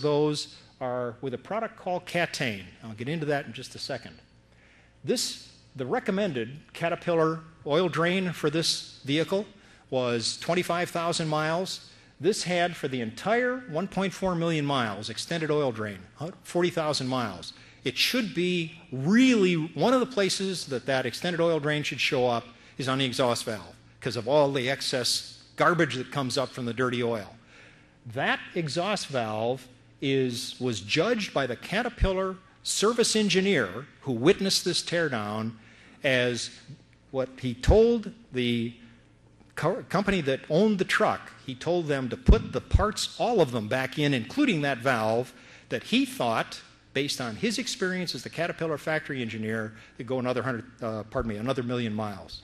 Those are with a product called Catane. I'll get into that in just a second. The recommended Caterpillar oil drain for this vehicle was 25,000 miles. This had, for the entire 1.4 million miles, extended oil drain, 40,000 miles. It should be really, one of the places that extended oil drain should show up is on the exhaust valve because of all the excess garbage that comes up from the dirty oil. That exhaust valve was judged by the Caterpillar service engineer who witnessed this teardown as what he told the company that owned the truck. He told them to put the parts, all of them, back in, including that valve, that he thought, based on his experience as the Caterpillar factory engineer, to go another another million miles.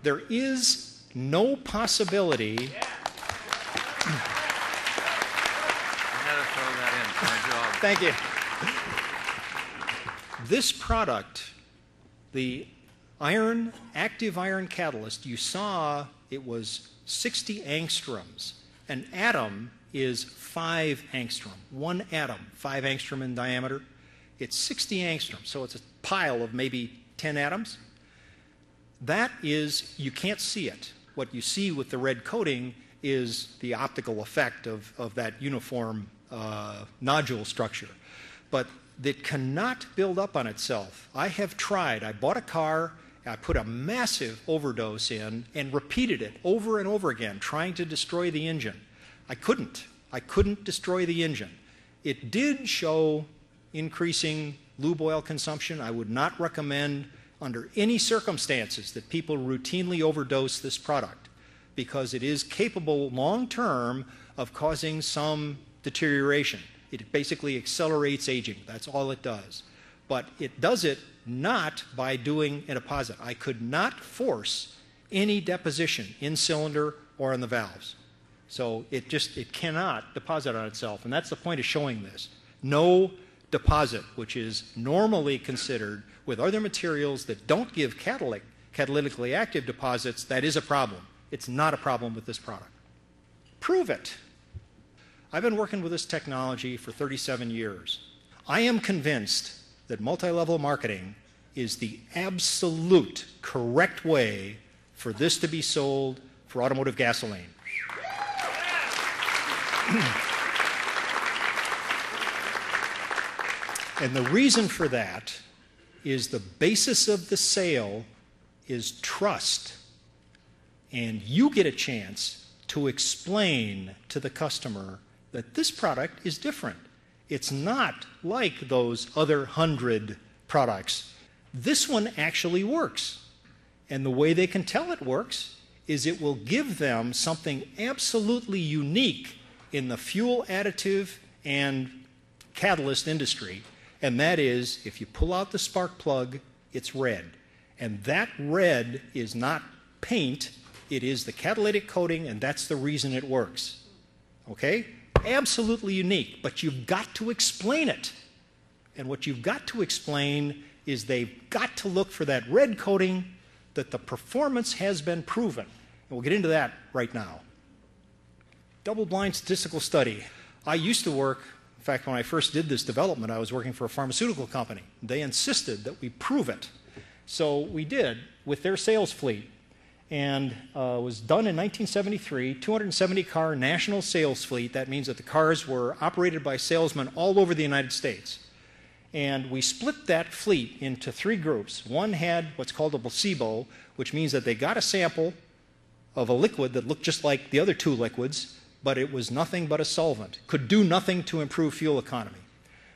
There is no possibility. Thank you. This product, the active iron catalyst, you saw it was 60 angstroms. An atom is 5 angstrom. One atom, 5 angstrom in diameter. It's 60 angstrom, so it's a pile of maybe 10 atoms. That is, you can't see it. What you see with the red coating is the optical effect of that uniform nodule structure. But it cannot build up on itself. I have tried. I bought a car, I put a massive overdose in and repeated it over and over again, trying to destroy the engine. I couldn't. I couldn't destroy the engine. It did show increasing lube oil consumption. I would not recommend under any circumstances that people routinely overdose this product because it is capable long-term of causing some deterioration. It basically accelerates aging. That's all it does. But it does it not by doing a deposit. I could not force any deposition in cylinder or in the valves. So it cannot deposit on itself. And that's the point of showing this. No deposit, which is normally considered with other materials that don't give catalytically active deposits, that is a problem. It's not a problem with this product. Prove it. I've been working with this technology for 37 years. I am convinced that multi-level marketing is the absolute correct way for this to be sold for automotive gasoline. And the reason for that is the basis of the sale is trust. And you get a chance to explain to the customer that this product is different. It's not like those other 100 products. This one actually works. And the way they can tell it works is it will give them something absolutely unique in the fuel additive and catalyst industry. And that is, if you pull out the spark plug, it's red. And that red is not paint, it is the catalytic coating, and that's the reason it works. Okay? Absolutely unique, but you've got to explain it. And what you've got to explain is they've got to look for that red coating, that the performance has been proven. And we'll get into that right now. Double-blind statistical study. I used to work, in fact, when I first did this development, I was working for a pharmaceutical company. They insisted that we prove it. So we did with their sales fleet. And it was done in 1973, 270-car national sales fleet. That means that the cars were operated by salesmen all over the United States. And we split that fleet into 3 groups. One had what's called a placebo, which means that they got a sample of a liquid that looked just like the other 2 liquids, but it was nothing but a solvent, could do nothing to improve fuel economy.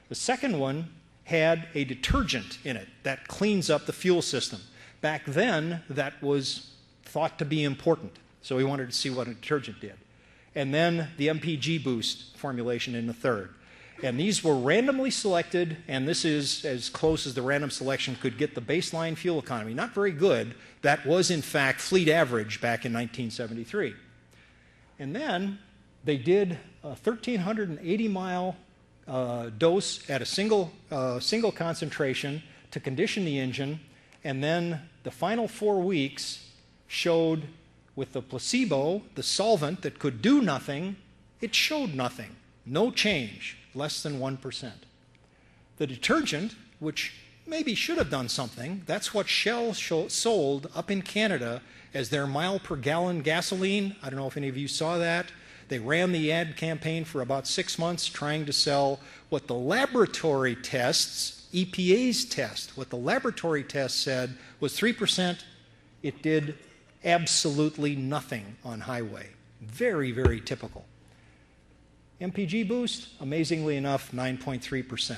The second one had a detergent in it that cleans up the fuel system. Back then, that was thought to be important, so we wanted to see what a detergent did. And then the MPG Boost formulation in the third. And these were randomly selected, and this is as close as the random selection could get the baseline fuel economy. Not very good. That was, in fact, fleet average back in 1973. And then they did a 1,380-mile dose at a single concentration to condition the engine, and then the final 4 weeks showed with the placebo, the solvent that could do nothing, It showed nothing, no change, less than 1%. The detergent, which maybe should have done something, that's what Shell sold up in Canada as their mile per gallon gasoline. I don't know if any of you saw that. They ran the ad campaign for about 6 months trying to sell what the laboratory tests, EPA's test, what the laboratory test said was 3%. It did absolutely nothing on highway. Very, very typical. MPG Boost, amazingly enough, 9.3%.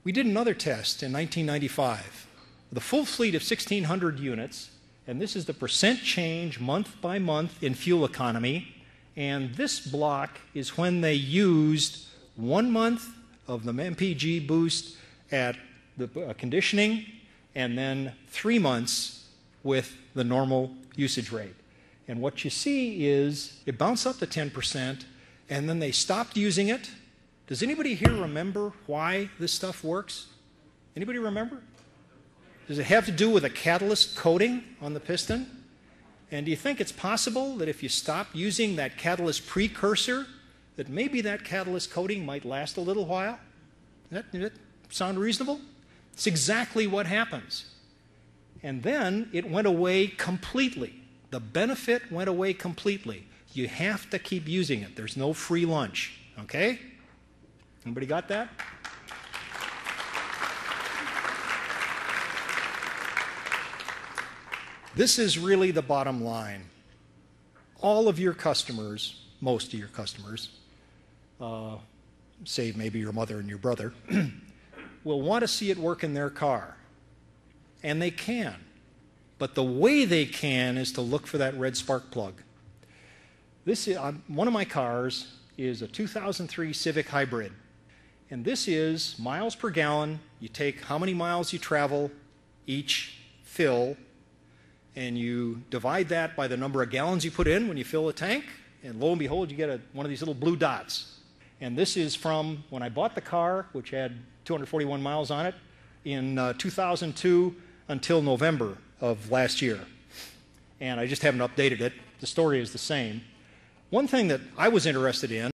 We did another test in 1995 with a full fleet of 1,600 units, and this is the percent change month by month in fuel economy. And this block is when they used 1 month of the MPG Boost at the conditioning and then 3 months with the normal usage rate. And what you see is it bounced up to 10% and then they stopped using it. Does anybody here remember why this stuff works? Anybody remember? Does it have to do with a catalyst coating on the piston? And do you think it's possible that if you stop using that catalyst precursor, that maybe that catalyst coating might last a little while? Does that sound reasonable? It's exactly what happens. And then it went away completely. The benefit went away completely. You have to keep using it. There's no free lunch. Okay? Anybody got that? This is really the bottom line. All of your customers, most of your customers, save maybe your mother and your brother, will want to see it work in their car. And they can. But the way they can is to look for that red spark plug. This is, one of my cars is a 2003 Civic Hybrid. And this is miles per gallon. You take how many miles you travel each fill, and you divide that by the number of gallons you put in when you fill a tank, and lo and behold, you get one of these little blue dots. And this is from when I bought the car, which had 241 miles on it, in 2002 until November of last year. And I just haven't updated it. The story is the same. One thing that I was interested in